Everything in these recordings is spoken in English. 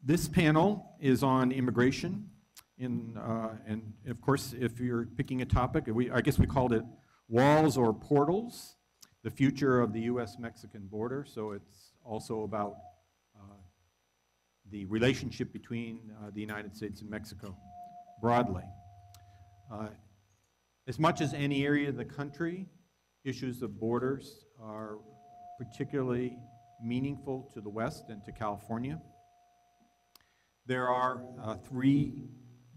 This panel is on immigration, and of course, if you're picking a topic, I guess we called it Walls or Portals, the future of the U.S.-Mexican border. So it's also about the relationship between the United States and Mexico broadly. As much as any area of the country, issues of borders are particularly meaningful to the West and to California. There are three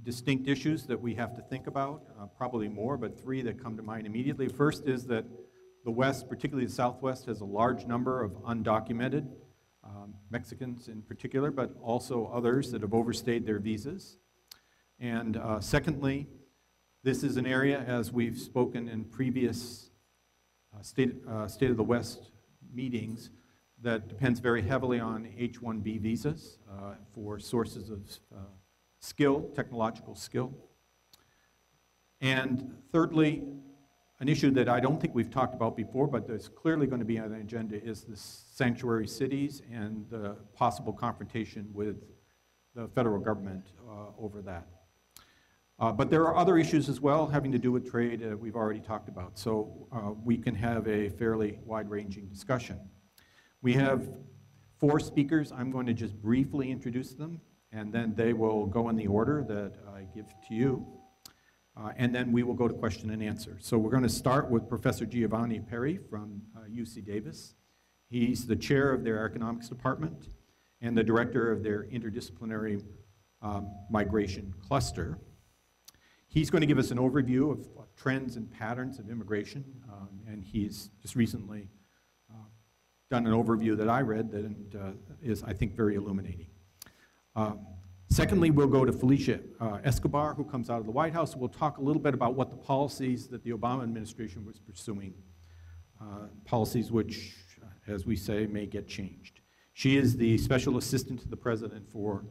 distinct issues that we have to think about, probably more, but three that come to mind immediately. First is that the West, particularly the Southwest, has a large number of undocumented Mexicans in particular, but also others that have overstayed their visas. And secondly, this is an area, as we've spoken in previous State of the West meetings, that depends very heavily on H-1B visas for sources of skill, technological skill. And thirdly, an issue that I don't think we've talked about before, but that's clearly going to be on the agenda, is the sanctuary cities and the possible confrontation with the federal government over that. But there are other issues as well having to do with trade we've already talked about. So we can have a fairly wide-ranging discussion. We have 4 speakers. I'm going to just briefly introduce them, and then they will go in the order that I give to you. And then we will go to question and answer. So we're going to start with Professor Giovanni Perry from UC Davis. He's the chair of their economics department and the director of their interdisciplinary migration cluster. He's going to give us an overview of trends and patterns of immigration, and he's just recently done an overview that I read that is, I think, very illuminating. Secondly, we'll go to Felicia Escobar, who comes out of the White House. We'll talk a little bit about what the policies that the Obama administration was pursuing, policies which, as we say, may get changed. She is the special assistant to the president for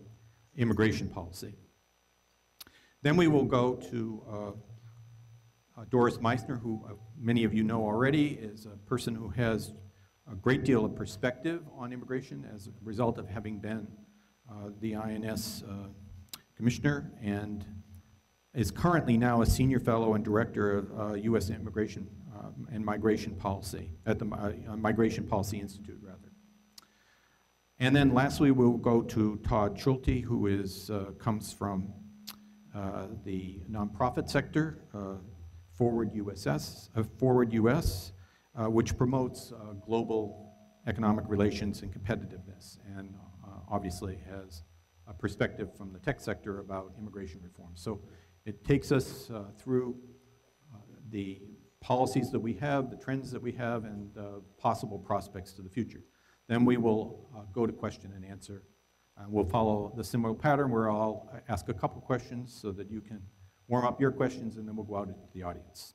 immigration policy. Then we will go to Doris Meissner, who many of you know already, is a person who has a great deal of perspective on immigration as a result of having been the INS commissioner, and is currently now a senior fellow and director of U.S. Immigration and Migration Policy at the Migration Policy Institute, rather. And then lastly, we'll go to Todd Schulte, who comes from the nonprofit sector, Forward US, which promotes global economic relations and competitiveness, and obviously has a perspective from the tech sector about immigration reform. So it takes us through the policies that we have, the trends that we have, and possible prospects to the future. Then we will go to question and answer. We'll follow the similar pattern where I'll ask a couple questions so that you can warm up your questions, and then we'll go out into the audience.